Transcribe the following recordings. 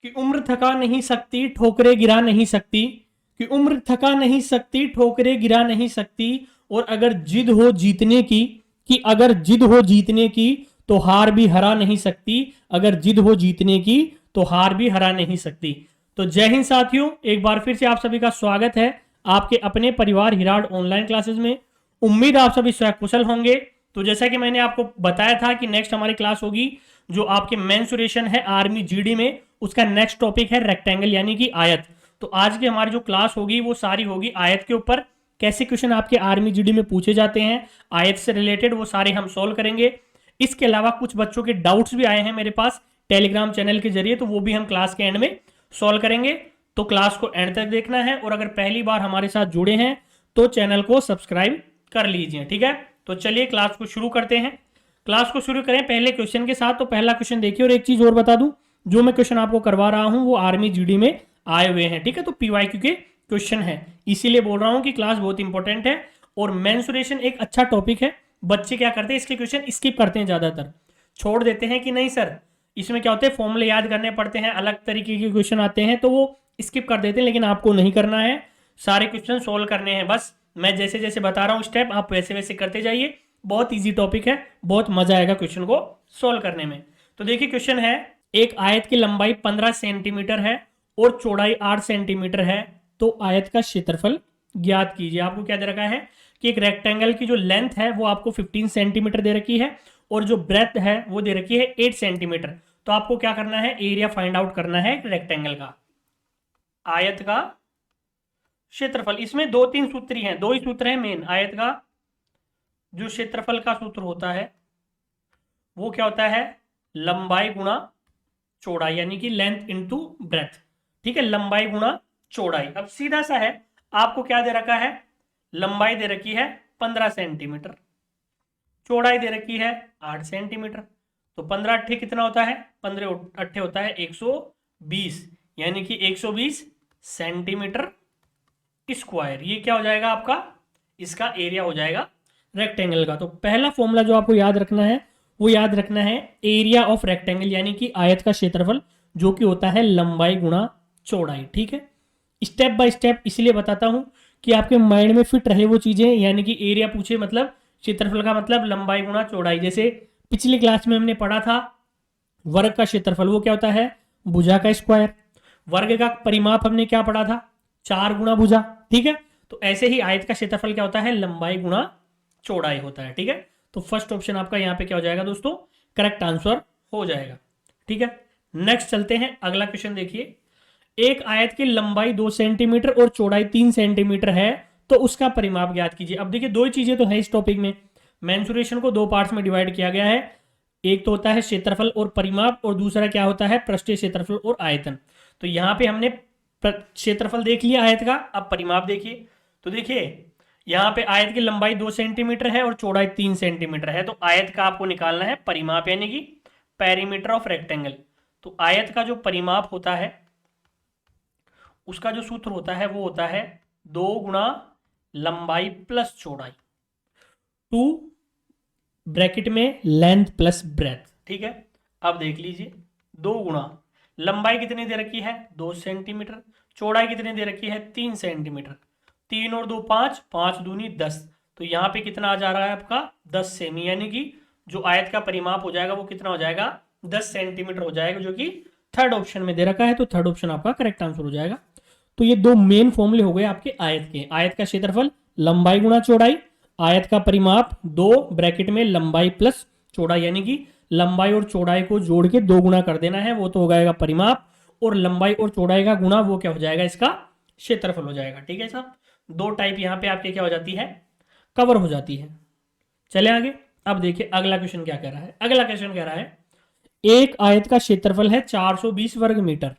कि उम्र थका नहीं सकती ठोकरे गिरा नहीं सकती, कि उम्र थका नहीं सकती ठोकरे गिरा नहीं सकती, और अगर जिद हो जीतने की, कि अगर जिद हो जीतने की तो हार भी हरा नहीं सकती, अगर जिद हो जीतने की तो हार भी हरा नहीं सकती। तो जय हिंद साथियों, एक बार फिर से आप सभी का स्वागत है आपके अपने परिवार हिराड ऑनलाइन क्लासेस में। उम्मीद आप सभी स्वकुशल होंगे। तो जैसा कि मैंने आपको बताया था कि नेक्स्ट हमारी क्लास होगी जो आपके मेंसुरेशन है आर्मी जीडी में, उसका नेक्स्ट टॉपिक है रेक्टेंगल यानी कि आयत। तो आज की हमारी जो क्लास होगी वो सारी होगी आयत के ऊपर। कैसे क्वेश्चन आपके आर्मी जीडी में पूछे जाते हैं आयत से रिलेटेड, वो सारे हम सोल्व करेंगे। इसके अलावा कुछ बच्चों के डाउट्स भी आए हैं मेरे पास टेलीग्राम चैनल के जरिए, तो वो भी हम क्लास के एंड में सॉल्व करेंगे। तो क्लास को एंड तक देखना है, और अगर पहली बार हमारे साथ जुड़े हैं तो चैनल को सब्सक्राइब कर लीजिए, ठीक है। तो चलिए क्लास को शुरू करते हैं। क्लास को शुरू करें पहले क्वेश्चन के साथ। तो पहला क्वेश्चन देखिए, और एक चीज और बता दूं, जो मैं क्वेश्चन आपको करवा रहा हूं वो आर्मी जीडी में आए हुए हैं, ठीक है। तो पीवाईक्यू के क्वेश्चन है, इसीलिए बोल रहा हूं कि क्लास बहुत इंपॉर्टेंट है। और मेंसुरेशन एक अच्छा टॉपिक है। बच्चे क्या करते हैं, इसके क्वेश्चन स्किप करते हैं, ज्यादातर छोड़ देते हैं कि नहीं सर इसमें क्या होते हैं फॉर्मूले याद करने पड़ते हैं, अलग तरीके के क्वेश्चन आते हैं, तो वो स्किप कर देते हैं। लेकिन आपको नहीं करना है, सारे क्वेश्चन सोल्व करने हैं। बस मैं जैसे जैसे बता रहा हूँ स्टेप, आप वैसे वैसे करते जाइए। बहुत इजी टॉपिक है, बहुत मजा आएगा क्वेश्चन को सोल्व करने में। तो देखिए क्वेश्चन है, एक आयत की लंबाई 15 सेंटीमीटर है और चौड़ाई 8 सेंटीमीटर है, तो आयत का क्षेत्रफल ज्ञात कीजिए। आपको क्या दे रखा है कि एक रेक्टेंगल की जो लेंथ है वो आपको 15 सेंटीमीटर दे रखी है, और जो ब्रेथ है वो दे रखी है 8 सेंटीमीटर। तो आपको क्या करना है, एरिया फाइंड आउट करना है रेक्टेंगल का, आयत का क्षेत्रफल। इसमें दो तीन सूत्र ही हैं, दो ही सूत्र हैं मेन। आयत का जो क्षेत्रफल का सूत्र होता है वो क्या होता है, लंबाई गुणा चौड़ाई, यानी कि लेंथ इनटू ब्रेथ, ठीक है। लंबाई गुणा चौड़ाई। अब सीधा सा है, आपको क्या दे रखा है, लंबाई दे रखी है 15 सेंटीमीटर, चौड़ाई दे रखी है 8 सेंटीमीटर। तो 15 अट्ठे कितना होता है, 15 अट्ठे होता है 120, यानी कि 120 सेंटीमीटर स्क्वायर। ये क्या हो जाएगा आपका, इसका एरिया हो जाएगा रेक्टेंगल का। तो पहला फॉर्मूला जो आपको याद रखना है वो याद रखना है एरिया ऑफ रेक्टेंगल, यानी कि आयत का क्षेत्रफल, जो कि होता है लंबाई गुणा चौड़ाई, ठीक है। स्टेप बाय स्टेप इसलिए बताता हूं कि आपके माइंड में फिट रहे वो चीजें। यानी कि एरिया पूछे मतलब क्षेत्रफल का मतलब लंबाई गुणा चौड़ाई। जैसे पिछली क्लास में हमने पढ़ा था वर्ग का क्षेत्रफल वो क्या होता है, भुजा का स्क्वायर। वर्ग का परिमाप हमने क्या पढ़ा था, 4 गुणा भुजा, ठीक है। तो ऐसे ही आयत का क्षेत्रफल क्या होता है, लंबाई गुणा चौड़ाई होता है, ठीक है। तो फर्स्ट ऑप्शन आपका यहाँ पे क्या हो जाएगा दोस्तों, करेक्ट आंसर हो जाएगा, ठीक है। नेक्स्ट चलते हैं, अगला क्वेश्चन देखिए। एक आयत की लंबाई 2 सेंटीमीटर और चौड़ाई 3 सेंटीमीटर है, तो उसका परिमाप ज्ञात कीजिए। अब देखिए दो ही चीजें तो है इस टॉपिक में, मेंसुरेशन को दो पार्ट्स में डिवाइड किया गया है। एक तो होता है क्षेत्रफल और परिमाप, और दूसरा क्या होता है पृष्ठीय क्षेत्रफल और आयतन। तो यहाँ पे हमने क्षेत्रफल देख लिया आयत का, अब परिमाप देखिए। तो देखिए यहाँ पे आयत की लंबाई 2 सेंटीमीटर है और चौड़ाई 3 सेंटीमीटर है, तो आयत का आपको निकालना है परिमाप, यानी कि पेरीमीटर ऑफ रेक्टेंगल। तो आयत का जो परिमाप होता है उसका जो सूत्र होता है वो होता है 2 गुणा लंबाई प्लस चौड़ाई, 2 ब्रैकेट में लेंथ प्लस ब्रेथ, ठीक है। अब देख लीजिए 2 गुणा लंबाई कितनी दे रखी है 2 सेंटीमीटर, चौड़ाई कितनी दे रखी है 3 सेंटीमीटर, 3 और 2 5, 5 दूनी 10। तो यहाँ पे कितना आ जा रहा है आपका 10 सेमी, यानी कि जो आयत का परिमाप हो जाएगा वो कितना हो जाएगा 10 सेंटीमीटर हो जाएगा, जो कि थर्ड ऑप्शन में दे रखा है। तो थर्ड ऑप्शन आपका करेक्ट आंसर हो जाएगा। तो ये दो मेन फॉर्मूले हो गए आपके आयत के, आयत का क्षेत्रफल लंबाई गुणा चौड़ाई, आयत का परिमाप 2 ब्रैकेट में लंबाई प्लस चौड़ाई, यानी कि लंबाई और चौड़ाई को जोड़ के 2 गुना कर देना है, वो तो हो जाएगा परिमाप, और लंबाई और चौड़ाई का गुणा वो क्या हो जाएगा, इसका क्षेत्रफल हो जाएगा, ठीक है साहब। दो टाइप यहाँ पे आपके क्या हो जाती है, कवर हो जाती है। चले आगे, अब देखिए अगला क्वेश्चन क्या कह रहा है। अगला क्वेश्चन कह रहा है एक आयत का क्षेत्रफल है 420 वर्ग मीटर,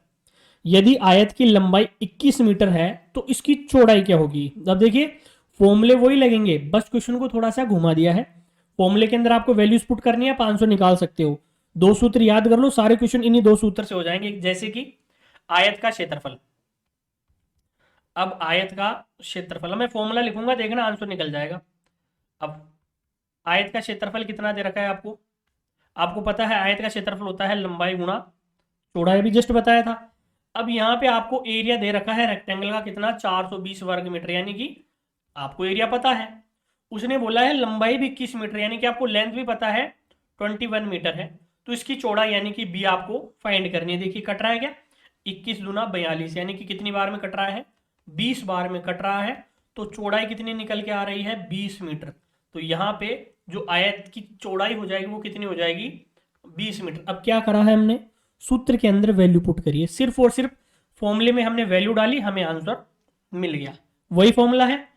यदि आयत की लंबाई 21 मीटर है तो इसकी चौड़ाई क्या होगी। अब देखिए फॉर्मूले वही लगेंगे, बस क्वेश्चन को थोड़ा सा घुमा दिया है। फॉर्मूले के अंदर आपको वैल्यूज पुट करनी है, 500 निकाल सकते हो। दो सूत्र याद कर लो, सारे क्वेश्चन इन्हीं दो सूत्र से हो जाएंगे। जैसे कि आयत का क्षेत्रफल, अब आयत का क्षेत्रफल मैं फॉर्मूला लिखूंगा, देखना आंसर निकल जाएगा। अब आयत का क्षेत्रफल कितना दे रखा है आपको, आपको पता है आयत का क्षेत्रफल होता है लंबाई गुणा चौड़ाई, भी जस्ट बताया था। अब यहाँ पे आपको एरिया दे रखा है रेक्टेंगल का कितना, 420 वर्ग मीटर, यानी कि आपको एरिया पता है। उसने बोला है लंबाई भी 21 मीटर, यानी कि आपको लेंथ भी पता है 21 मीटर है। तो इसकी चौड़ाई यानी कि बी आपको फाइंड करनी है। देखिए कट रहा है क्या, 21 दूना 42, यानी कि कितनी बार में कट रहा है, 20 बार में कट रहा है। तो चौड़ाई कितनी निकल के आ रही है, 20 मीटर। तो यहाँ पे जो आयत की चौड़ाई हो जाएगी वो कितनी हो जाएगी, 20 मीटर। अब क्या करा है हमने, सूत्र के अंदर वैल्यू पुट करिए, सिर्फ और सिर्फ फॉर्मूले में हमने वैल्यू डाली, हमें आंसर मिल गया। वही फॉर्मूला है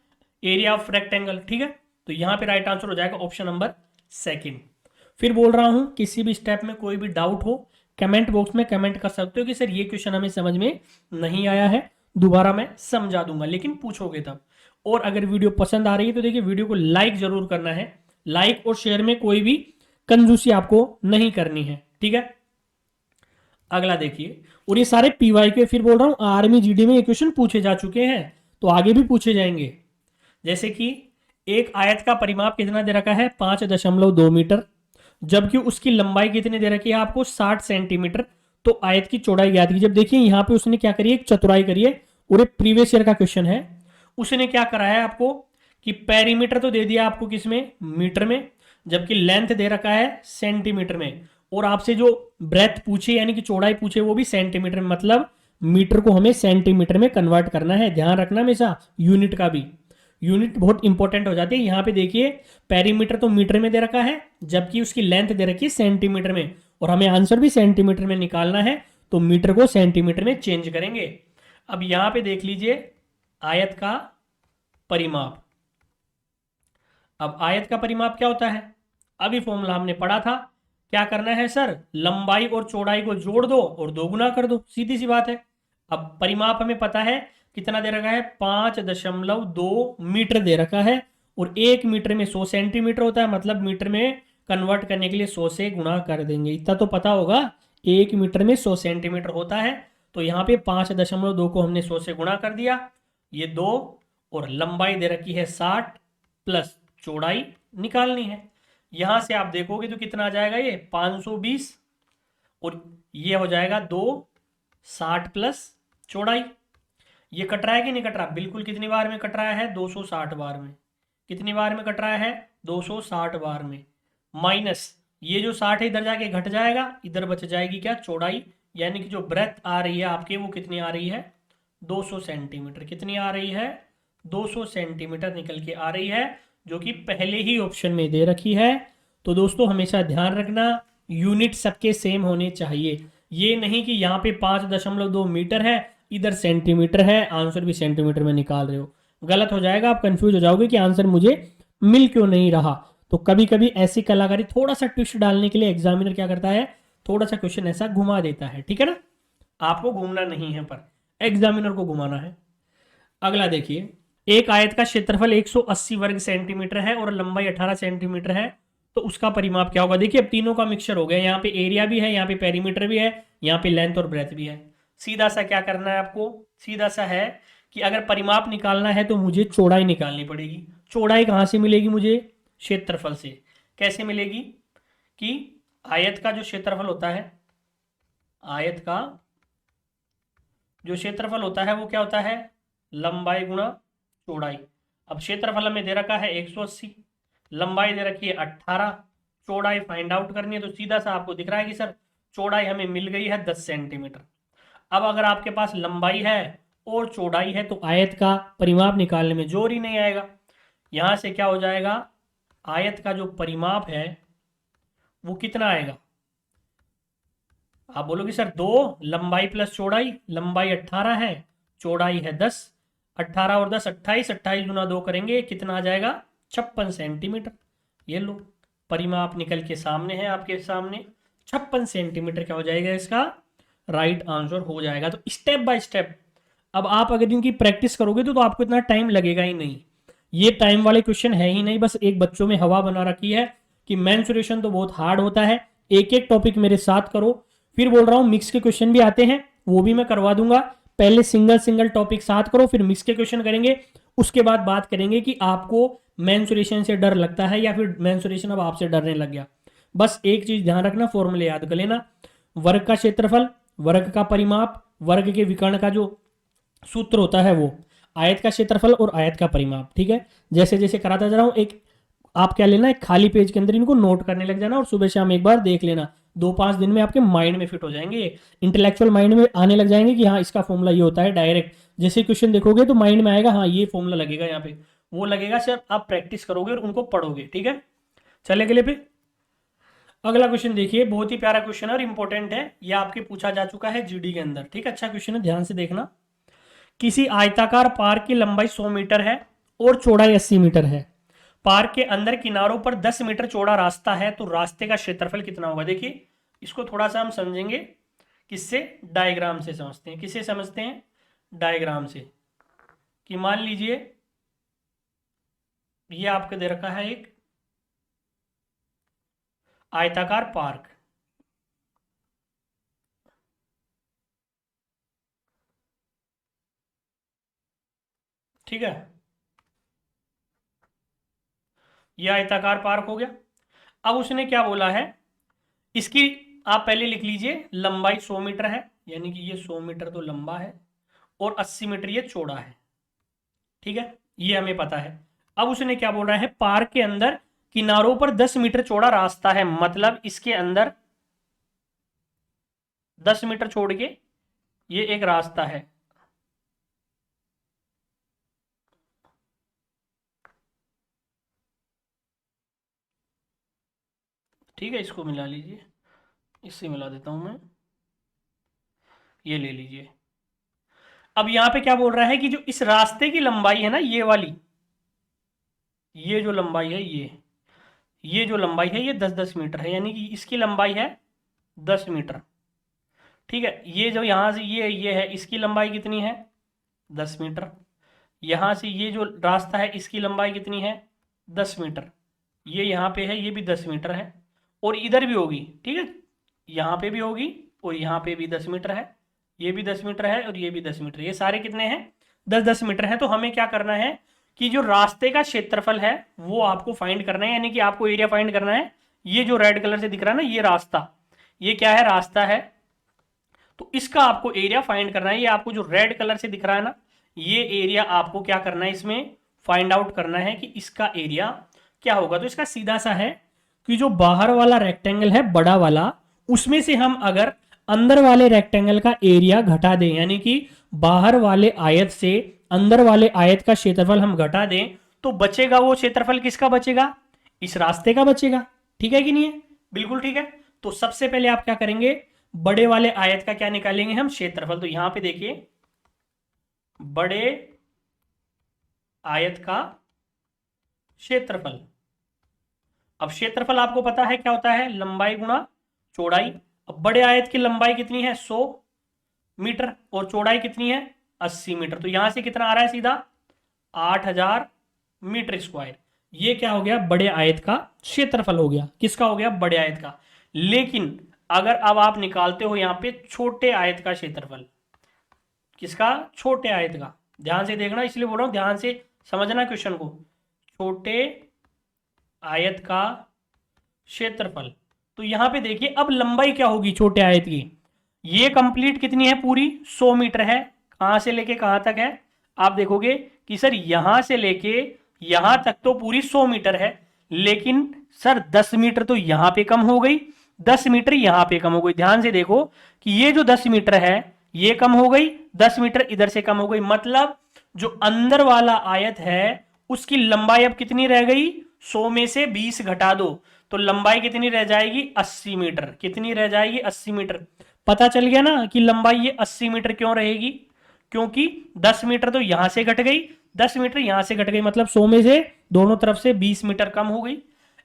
एरिया ऑफ रेक्टेंगल, ठीक है। तो यहाँ पे राइट आंसर हो जाएगा ऑप्शन नंबर सेकंड। फिर बोल रहा हूं किसी भी स्टेप में कोई भी डाउट हो कमेंट बॉक्स में कमेंट कर सकते हो कि सर ये क्वेश्चन हमें समझ में नहीं आया है, दोबारा मैं समझा दूंगा, लेकिन पूछोगे तब। और अगर वीडियो पसंद आ रही है तो देखिए वीडियो को लाइक जरूर करना है, लाइक और शेयर में कोई भी कंजूसी आपको नहीं करनी है, ठीक है। अगला देखिए, और ये सारे पीवाई के, फिर बोल रहा हूं आर्मी जीडी में ये क्वेश्चन पूछे जा चुके हैं तो आगे भी पूछे जाएंगे। जैसे कि एक आयत का परिमाप कितना दे रखा है, 5.2 मीटर, जबकि उसकी लंबाई कितनी दे रखी है आपको, 60 सेंटीमीटर। तो आयत की चौड़ाई ज्ञात कीजिए। जब देखिए यहाँ पे उसने क्या करी है, एक चतुराई करी है, और एक प्रीवियस ईयर का क्वेश्चन है। उसने क्या करा है आपको कि पेरीमीटर तो दे दिया आपको किसमें, मीटर में, जबकि लेंथ दे रखा है सेंटीमीटर में, और आपसे जो ब्रेथ पूछे यानी कि चौड़ाई पूछे वो भी सेंटीमीटर में। मतलब मीटर को हमें सेंटीमीटर में कन्वर्ट करना है, ध्यान रखना हमेशा यूनिट का भी, यूनिट बहुत इंपॉर्टेंट हो जाती है। यहाँ पे देखिए पेरीमीटर तो मीटर में दे रखा है, जबकि उसकी लेंथ दे रखी है सेंटीमीटर में, और हमें आंसर भी सेंटीमीटर में निकालना है, तो मीटर को सेंटीमीटर में चेंज करेंगे। अब यहाँ पे देख लीजिए आयत का परिमाप। अब आयत का परिमाप क्या होता है, अभी फॉर्मूला हमने पढ़ा था, क्या करना है सर, लंबाई और चौड़ाई को जोड़ दो और दोगुना कर दो, सीधी सी बात है। अब परिमाप हमें पता है कितना दे रखा है, 5.2 मीटर दे रखा है, और 1 मीटर में 100 सेंटीमीटर होता है, मतलब मीटर में कन्वर्ट करने के लिए 100 से गुणा कर देंगे। इतना तो पता होगा, 1 मीटर में 100 सेंटीमीटर होता है। तो यहाँ पे 5.2 को हमने 100 से गुणा कर दिया, ये 2, और लंबाई दे रखी है 60 प्लस चौड़ाई निकालनी है। यहां से आप देखोगे तो कितना आ जाएगा, ये 520, और ये हो जाएगा 260 प्लस चौड़ाई। ये कट रहा है कि नहीं कट रहा, बिल्कुल कितनी बार में कट रहा है, 260 बार में। कितनी बार में कट रहा है, 260 बार में, माइनस ये जो 60 है इधर जाके घट जाएगा, इधर बच जाएगी क्या, चौड़ाई, यानी कि जो ब्रेथ आ रही है आपके वो कितनी आ रही है, 200 सेंटीमीटर। कितनी आ रही है, 200 सेंटीमीटर निकल के आ रही है, जो कि पहले ही ऑप्शन में दे रखी है। तो दोस्तों हमेशा ध्यान रखना यूनिट सबके सेम होने चाहिए, ये नहीं कि यहाँ पे 5.2 मीटर है, इधर सेंटीमीटर है, आंसर भी सेंटीमीटर में निकाल रहे हो, गलत हो जाएगा, आप कंफ्यूज हो जाओगे कि आंसर मुझे मिल क्यों नहीं रहा। तो कभी कभी ऐसी कलाकारी, थोड़ा सा ट्विस्ट डालने के लिए एग्जामिनर क्या करता है, थोड़ा सा क्वेश्चन ऐसा घुमा देता है, ठीक है ना। आपको घूमना नहीं है, पर एग्जामिनर को घुमाना है। अगला देखिए, एक आयत का क्षेत्रफल 180 वर्ग सेंटीमीटर है और लंबाई 18 सेंटीमीटर है, तो उसका परिमाप क्या होगा। देखिए अब तीनों का मिक्सचर हो गया, यहाँ पे एरिया भी है, यहाँ पे पेरीमीटर भी है, यहाँ पे लेंथ और ब्रेथ भी है। सीधा सा क्या करना है आपको, सीधा सा है कि अगर परिमाप निकालना है तो मुझे चौड़ाई निकालनी पड़ेगी। चौड़ाई कहाँ से मिलेगी मुझे, क्षेत्रफल से। कैसे मिलेगी कि आयत का जो क्षेत्रफल होता है, आयत का जो क्षेत्रफल होता है वो क्या होता है, लंबाई गुणा चौड़ाई। अब क्षेत्रफल में दे रखा है 180, लंबाई दे रखी है 18, चौड़ाई फाइंड आउट करनी है। तो सीधा सा आपको दिख रहा है कि सर चौड़ाई हमें मिल गई है 10 सेंटीमीटर। अब अगर आपके पास लंबाई है और चौड़ाई है तो आयत का परिमाप निकालने में जोर ही नहीं आएगा। यहां से क्या हो जाएगा, आयत का जो परिमाप है वो कितना आएगा, आप बोलोगे सर 2 लंबाई प्लस चौड़ाई, लंबाई 18 है, चौड़ाई है 10, 18 और 10 28, 28 गुना 2 करेंगे कितना आ जाएगा, 56 सेंटीमीटर। ये लो परिमाप निकल के सामने है आपके सामने, 56 सेंटीमीटर क्या हो जाएगा, इसका राइट आंसर हो जाएगा। तो स्टेप बाय स्टेप अब आप अगर इनकी प्रैक्टिस करोगे तो आपको इतना टाइम लगेगा ही नहीं, ये टाइम वाले क्वेश्चन है ही नहीं, बस एक बच्चों में हवा बना रखी है कि मेंसुरेशन तो बहुत हार्ड होता है। एक एक टॉपिक मेरे साथ करो, फिर बोल रहा हूं मिक्स के क्वेश्चन भी आते हैं, वो भी मैं करवा दूंगा। पहले सिंगल सिंगल टॉपिक साथ करो, फिर मिक्स के क्वेश्चन करेंगे, उसके बाद बात करेंगे कि आपको मेंसुरेशन से डर लगता है या फिर मेंसुरेशन अब आपसे डरने लग गया। बस एक चीज ध्यान रखना, फॉर्मूले याद कर लेना, वर्ग का क्षेत्रफल वर्ग का परिमाप, वर्ग के विकर्ण का जो सूत्र होता है वो, आयत का क्षेत्रफल और आयत का परिमाप। ठीक है, जैसे जैसे कराता जा रहा हूं, एक आप क्या लेना, एक खाली पेज के अंदर इनको नोट करने लग जाना और सुबह शाम एक बार देख लेना। 2-5 दिन में आपके माइंड में फिट हो जाएंगे, इंटेलेक्चुअल माइंड में आने लग जाएंगे कि हाँ इसका फॉर्मूला ये होता है। डायरेक्ट जैसे क्वेश्चन देखोगे तो माइंड में आएगा, हाँ ये फॉर्मूला लगेगा यहाँ पे, वो लगेगा। सिर्फ आप प्रैक्टिस करोगे और उनको पढ़ोगे। ठीक है, चले अगले पे। अगला क्वेश्चन देखिए, बहुत ही प्यारा क्वेश्चन है और इंपॉर्टेंट है, ये आपके पूछा जा चुका है जीडी के अंदर। ठीक है, अच्छा क्वेश्चन है, ध्यान से देखना। किसी आयताकार पार्क की लंबाई 100 मीटर है और चौड़ाई 80 मीटर है। पार्क के अंदर किनारों पर 10 मीटर चौड़ा रास्ता है, तो रास्ते का क्षेत्रफल कितना होगा। देखिए इसको थोड़ा सा हम समझेंगे, किससे, डायग्राम से समझते हैं। किससे समझते हैं, डायग्राम से। कि मान लीजिए ये आपके दे रखा है एक आयताकार पार्क। ठीक है, ये आयताकार पार्क हो गया। अब उसने क्या बोला है, इसकी आप पहले लिख लीजिए, लंबाई 100 मीटर है, यानी कि ये 100 मीटर तो लंबा है और 80 मीटर ये चौड़ा है। ठीक है, ये हमें पता है। अब उसने क्या बोल रहा है, पार्क के अंदर किनारों पर 10 मीटर चौड़ा रास्ता है, मतलब इसके अंदर 10 मीटर छोड़ के ये एक रास्ता है। ठीक है, इसको मिला लीजिए, इससे मिला देता हूं मैं, ये ले लीजिए। अब यहां पे क्या बोल रहा है कि जो इस रास्ते की लंबाई है ना, ये वाली, ये जो लंबाई है, ये जो लंबाई है ये 10-10 मीटर है, यानी कि इसकी लंबाई है 10 मीटर। ठीक है, ये जो यहां से ये है, इसकी लंबाई कितनी है, 10 मीटर। यहां से ये जो रास्ता है इसकी लंबाई कितनी है, 10 मीटर। ये यहाँ पे है, ये भी 10 मीटर है, और इधर भी होगी। ठीक है, यहाँ पे भी होगी और यहाँ पे भी 10 मीटर है, ये भी 10 मीटर है और ये भी 10 मीटर, ये सारे कितने हैं, 10-10 मीटर है। तो हमें क्या करना है कि जो रास्ते का क्षेत्रफल है वो आपको फाइंड करना है, यानी कि आपको एरिया फाइंड करना है। ये जो रेड कलर से दिख रहा है ना, ये रास्ता, ये क्या है, रास्ता है, तो इसका आपको एरिया फाइंड करना है। ये आपको जो रेड कलर से दिख रहा है ना, ये एरिया आपको क्या करना है, इसमें फाइंड आउट करना है कि इसका एरिया क्या होगा। तो इसका सीधा सा है कि जो बाहर वाला रेक्टेंगल है बड़ा वाला, उसमें से हम अगर अंदर वाले रेक्टेंगल का एरिया घटा दें, यानी कि बाहर वाले आयत से अंदर वाले आयत का क्षेत्रफल हम घटा दें, तो बचेगा वो क्षेत्रफल किसका बचेगा, इस रास्ते का बचेगा। ठीक है कि नहीं है, बिल्कुल ठीक है। तो सबसे पहले आप क्या करेंगे, बड़े वाले आयत का क्या निकालेंगे हम, क्षेत्रफल। तो यहां पे देखिए, बड़े आयत का क्षेत्रफल। अब क्षेत्रफल आपको पता है क्या होता है, लंबाई गुणा चौड़ाई। अब बड़े आयत की लंबाई कितनी है, 100 मीटर, और चौड़ाई कितनी है, 80 मीटर। तो यहां से कितना आ रहा है, सीधा 8000 मीटर स्क्वायर। ये क्या हो गया, बड़े आयत का क्षेत्रफल हो गया। किसका हो गया, बड़े आयत का। लेकिन अगर अब आप निकालते हो यहां पे छोटे आयत का क्षेत्रफल, किसका, छोटे आयत का, ध्यान से देखना, इसलिए बोल रहा हूं ध्यान से समझना क्वेश्चन को। छोटे आयत का क्षेत्रफल, तो यहां पे देखिए अब लंबाई क्या होगी छोटे आयत की, ये कंप्लीट कितनी है, पूरी 100 मीटर है। कहां से लेके कहां तक है, आप देखोगे कि सर यहां से लेके यहां तक तो पूरी 100 मीटर है, लेकिन सर 10 मीटर तो यहां पे कम हो गई, 10 मीटर यहां पे कम हो गई। ध्यान से देखो कि ये जो 10 मीटर है ये कम हो गई, 10 मीटर इधर से कम हो गई, मतलब जो अंदर वाला आयत है उसकी लंबाई अब कितनी रह गई, 100 में से 20 घटा दो, तो लंबाई कितनी रह जाएगी, 80 मीटर। कितनी रह जाएगी, 80 मीटर। पता चल गया ना कि लंबाई ये 80 मीटर क्यों रहेगी, क्योंकि 10 मीटर तो यहां से घट गई, 10 मीटर यहां से घट गई, मतलब 100 में से दोनों तरफ से 20 मीटर कम हो गई।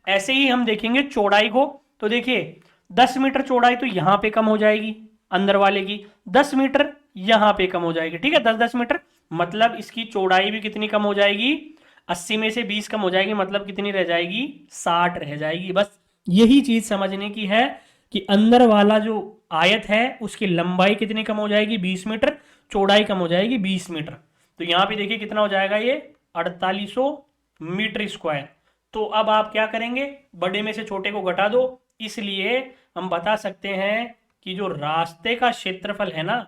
ऐसे ही हम देखेंगे चौड़ाई को, तो देखिए 10 मीटर चौड़ाई तो यहां पे कम हो जाएगी अंदर वाले की, 10 मीटर यहां पे कम हो जाएगी। ठीक है, 10-10 मीटर, मतलब इसकी चौड़ाई भी कितनी कम हो जाएगी, 80 में से 20 कम हो जाएगी, मतलब कितनी रह जाएगी, 60 रह जाएगी। बस यही चीज समझने की है कि अंदर वाला जो आयत है उसकी लंबाई कितनी कम हो जाएगी, 20 मीटर, चौड़ाई कम हो जाएगी 20 मीटर। तो यहां पे देखिए कितना हो जाएगा, ये 4800 मीटर स्क्वायर। तो अब आप क्या करेंगे, बड़े में से छोटे को घटा दो, इसलिए हम बता सकते हैं कि जो रास्ते का क्षेत्रफल है ना,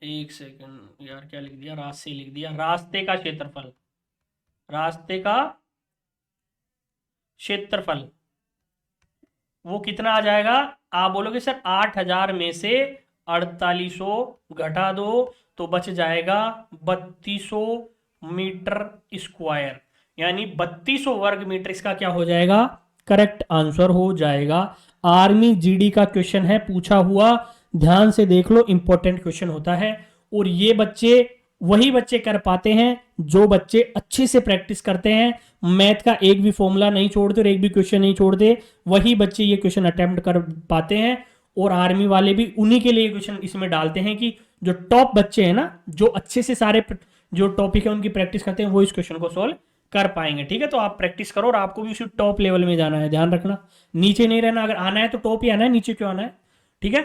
एक सेकंड यार, क्या लिख दिया, रास्ते लिख दिया, रास्ते का क्षेत्रफल, रास्ते का क्षेत्रफल वो कितना आ जाएगा। आप बोलोगे सर 8,000 में से 4800 घटा दो तो बच जाएगा 3200 मीटर स्क्वायर, यानी 3200 वर्ग मीटर इसका क्या हो जाएगा, करेक्ट आंसर हो जाएगा। आर्मी जीडी का क्वेश्चन है, पूछा हुआ, ध्यान से देख लो, इंपॉर्टेंट क्वेश्चन होता है। और ये बच्चे वही बच्चे कर पाते हैं जो बच्चे अच्छे से प्रैक्टिस करते हैं, मैथ का एक भी फॉर्मूला नहीं छोड़ते और एक भी क्वेश्चन नहीं छोड़ते, वही बच्चे ये क्वेश्चन अटेम्प्ट कर पाते हैं। और आर्मी वाले भी उन्हीं के लिए क्वेश्चन इसमें डालते हैं कि जो टॉप बच्चे हैं ना, जो अच्छे से सारे जो टॉपिक है उनकी प्रैक्टिस करते हैं, वो इस क्वेश्चन को सोल्व कर पाएंगे। ठीक है, तो आप प्रैक्टिस करो और आपको भी उसी टॉप लेवल में जाना है, ध्यान रखना, नीचे नहीं रहना, अगर आना है तो टॉप ही आना है, नीचे क्यों आना है। ठीक है,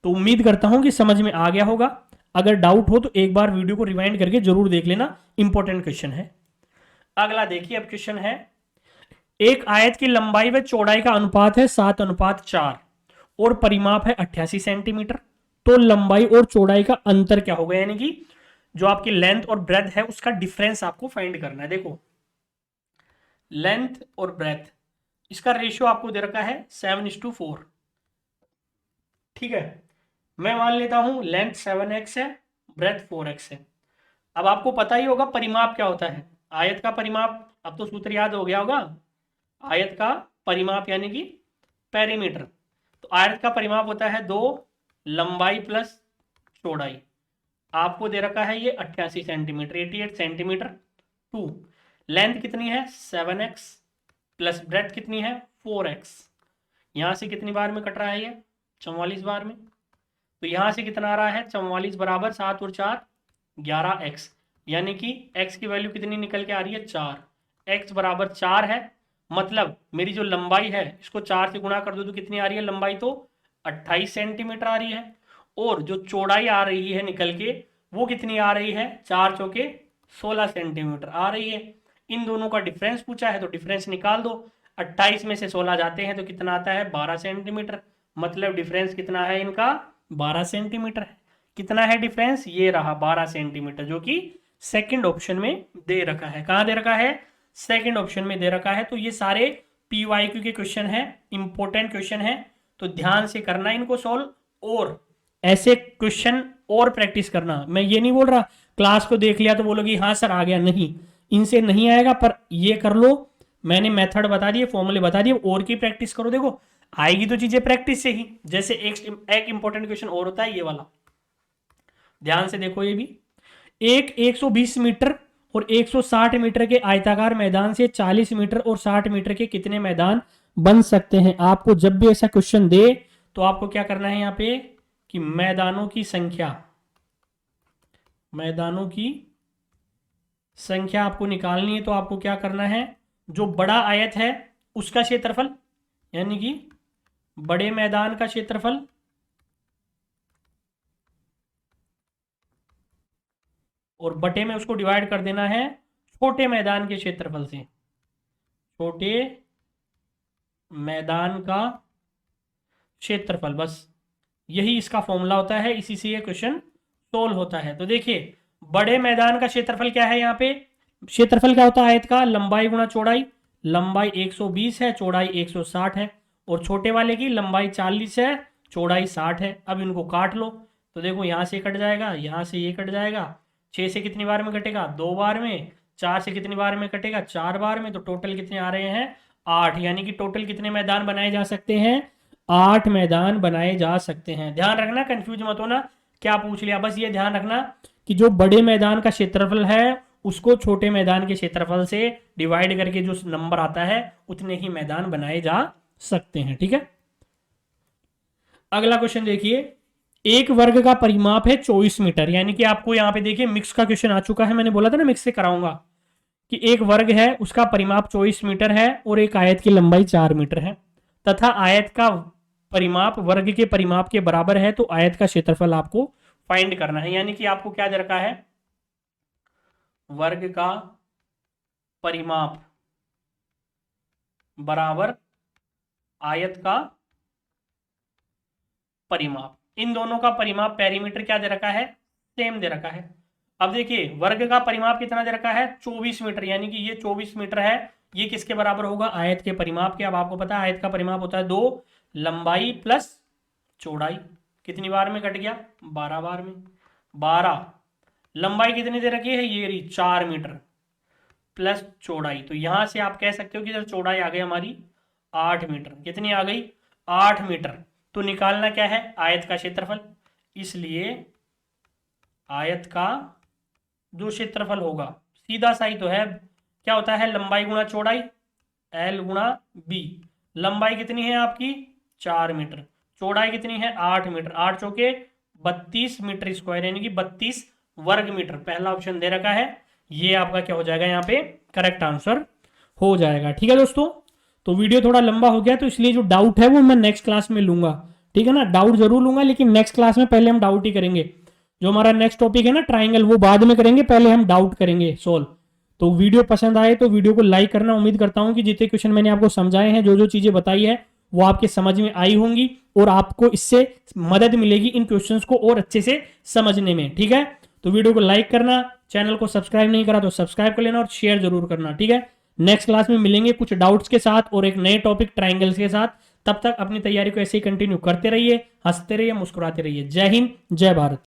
तो उम्मीद करता हूं कि समझ में आ गया होगा। अगर डाउट हो तो एक बार वीडियो को रिवाइंड करके जरूर देख लेना, इंपॉर्टेंट क्वेश्चन है। अगला देखिए, अब क्वेश्चन है, एक आयत की लंबाई व चौड़ाई का अनुपात है 7:4 और परिमाप है 88 सेंटीमीटर, तो लंबाई और चौड़ाई का अंतर क्या होगा, यानी कि जो आपकी लेंथ और ब्रेथ है उसका डिफरेंस आपको फाइंड करना है। देखो, लेंथ और ब्रेथ, इसका रेशियो आपको दे रखा है 7:4। ठीक है, मैं मान लेता हूं लेंथ 7x है, ब्रेथ 4x है। अब आपको पता ही होगा परिमाप क्या होता है, आयत का परिमाप, अब तो सूत्र याद हो गया होगा, आयत का परिमाप यानी कि पेरीमीटर। तो आयत का परिमाप होता है 2 लंबाई प्लस चौड़ाई, आपको दे रखा है ये 88 सेंटीमीटर, 88 सेंटीमीटर। 2 लेंथ कितनी है 7x प्लस ब्रेथ कितनी है 4x, यहां से कितनी बार में कट रहा है ये 44 बार में, तो यहां से कितना आ रहा है 44 बराबर 7 और 4 11x, यानी कि x की वैल्यू कितनी निकल के आ रही है 4, x बराबर 4 है। मतलब मेरी जो लंबाई है इसको 4 से गुणा कर दो तो कितनी आ रही है लंबाई, तो 28 सेंटीमीटर आ रही है। और जो चौड़ाई आ रही है निकल के वो कितनी आ रही है, 4 चौके 16 सेंटीमीटर आ रही है। इन दोनों का डिफरेंस पूछा है तो डिफरेंस निकाल दो, 28 में से 16 जाते हैं तो कितना आता है 12 सेंटीमीटर, मतलब डिफरेंस कितना है इनका 12 सेंटीमीटर है। कितना है डिफरेंस, ये रहा 12 सेंटीमीटर, जो कि सेकंड ऑप्शन में दे रखा है। कहां दे रखा है, सेकंड ऑप्शन में दे रखा है। तो ये सारे पीवाईक्यू के क्वेश्चन है, इंपॉर्टेंट क्वेश्चन है, तो ध्यान से करना इनको सॉल्व, और ऐसे क्वेश्चन और प्रैक्टिस करना। मैं ये नहीं बोल रहा क्लास को देख लिया तो बोलोगी हाँ सर आ गया, नहीं, इनसे नहीं आएगा, पर ये कर लो, मैंने मेथड बता दिए, फॉर्मूले बता दिए, और की प्रैक्टिस करो, देखो आएगी तो चीजें प्रैक्टिस से ही। जैसे एक इंपॉर्टेंट क्वेश्चन और होता है ये वाला, ध्यान से देखो, ये भी एक 120 मीटर और 160 मीटर के आयताकार मैदान से 40 मीटर और 60 मीटर के कितने मैदान बन सकते हैं। आपको जब भी ऐसा क्वेश्चन दे तो आपको क्या करना है यहाँ पे कि मैदानों की संख्या, मैदानों की संख्या आपको निकालनी है। तो आपको क्या करना है, जो बड़ा आयत है उसका क्षेत्रफल, यानी कि बड़े मैदान का क्षेत्रफल और बटे में उसको डिवाइड कर देना है छोटे मैदान के क्षेत्रफल से, छोटे मैदान का क्षेत्रफल, बस यही इसका फॉर्मूला होता है, इसी से ये क्वेश्चन सोल्व होता है। तो देखिए बड़े मैदान का क्षेत्रफल क्या है, यहाँ पे क्षेत्रफल क्या होता है आयत का, लंबाई गुणा चौड़ाई, लंबाई 120 है, चौड़ाई 160 है, और छोटे वाले की लंबाई 40 है, चौड़ाई 60 है। अब इनको काट लो, तो देखो यहाँ से कट जाएगा, यहाँ से ये कट जाएगा, 6 से कितनी बार में कटेगा 2 बार में, 4 से कितनी बार में कटेगा 4 बार में, तो टोटल कितने आ रहे हैं 8, यानी कि टोटल कितने मैदान बनाए जा सकते हैं 8 मैदान बनाए जा सकते हैं। ध्यान रखना, कंफ्यूज मत होना क्या पूछ लिया, बस ये ध्यान रखना कि जो बड़े मैदान का क्षेत्रफल है उसको छोटे मैदान के क्षेत्रफल से डिवाइड करके जो नंबर आता है उतने ही मैदान बनाए जा सकते हैं। ठीक है, अगला क्वेश्चन देखिए, एक वर्ग का परिमाप है 24 मीटर, यानी कि आपको यहां पे देखिए मिक्स का क्वेश्चन आ चुका है, मैंने बोला था ना मिक्स से कराऊंगा, कि एक वर्ग है उसका परिमाप 24 मीटर है और एक आयत की लंबाई 4 मीटर है, तथा आयत का परिमाप वर्ग के परिमाप के बराबर है, तो आयत का क्षेत्रफल आपको फाइंड करना है। यानी कि आपको क्या दे रखा है, वर्ग का परिमाप बराबर आयत का परिमाप। इन दोनों का परिमाप पेरीमीटर क्या दे रखा है, सेम दे रखा है। अब देखिए वर्ग का परिमाप कितना दे रखा है, 24 मीटर, यानी कि ये 24 मीटर है, ये किसके बराबर होगा, आयत के परिमाप के। अब आपको पता है आयत का परिमाप होता है 2 लंबाई प्लस चौड़ाई। कितनी बार में कट गया, 12 बार में। 12 लंबाई कितनी दे रखी है, ये रही 4 मीटर प्लस चौड़ाई। तो यहां से आप कह सकते हो कि जब चौड़ाई आ गई हमारी 8 मीटर, कितनी आ गई 8 मीटर। तो निकालना क्या है, आयत का क्षेत्रफल। इसलिए आयत का जो क्षेत्रफल होगा सीधा सा ही तो है, क्या होता है, लंबाई गुणा चौड़ाई, L गुणा B। लंबाई कितनी है आपकी 4 मीटर, चौड़ाई कितनी है 8 मीटर, 8 चौके 32 मीटर स्क्वायर, यानी कि 32 वर्ग मीटर। पहला ऑप्शन दे रखा है, ये आपका क्या हो जाएगा यहाँ पे करेक्ट आंसर हो जाएगा। ठीक है दोस्तों, तो वीडियो थोड़ा लंबा हो गया, तो इसलिए जो डाउट है वो मैं नेक्स्ट क्लास में लूंगा। ठीक है ना, डाउट जरूर लूंगा, लेकिन नेक्स्ट क्लास में पहले हम डाउट ही करेंगे। जो हमारा नेक्स्ट टॉपिक है ना ट्राइंगल, वो बाद में करेंगे, पहले हम डाउट करेंगे सोल्व। तो वीडियो पसंद आए तो वीडियो को लाइक करना। उम्मीद करता हूं कि जितने क्वेश्चन मैंने आपको समझाए हैं, जो जो चीजें बताई है, वो आपके समझ में आई होंगी और आपको इससे मदद मिलेगी इन क्वेश्चंस को और अच्छे से समझने में। ठीक है, तो वीडियो को लाइक करना, चैनल को सब्सक्राइब नहीं करा तो सब्सक्राइब कर लेना और शेयर जरूर करना। ठीक है, नेक्स्ट क्लास में मिलेंगे कुछ डाउट्स के साथ और एक नए टॉपिक ट्राइंगल्स के साथ। तब तक अपनी तैयारी को ऐसे ही कंटिन्यू करते रहिए, हंसते रहिए, मुस्कुराते रहिए। जय हिंद, जय भारत।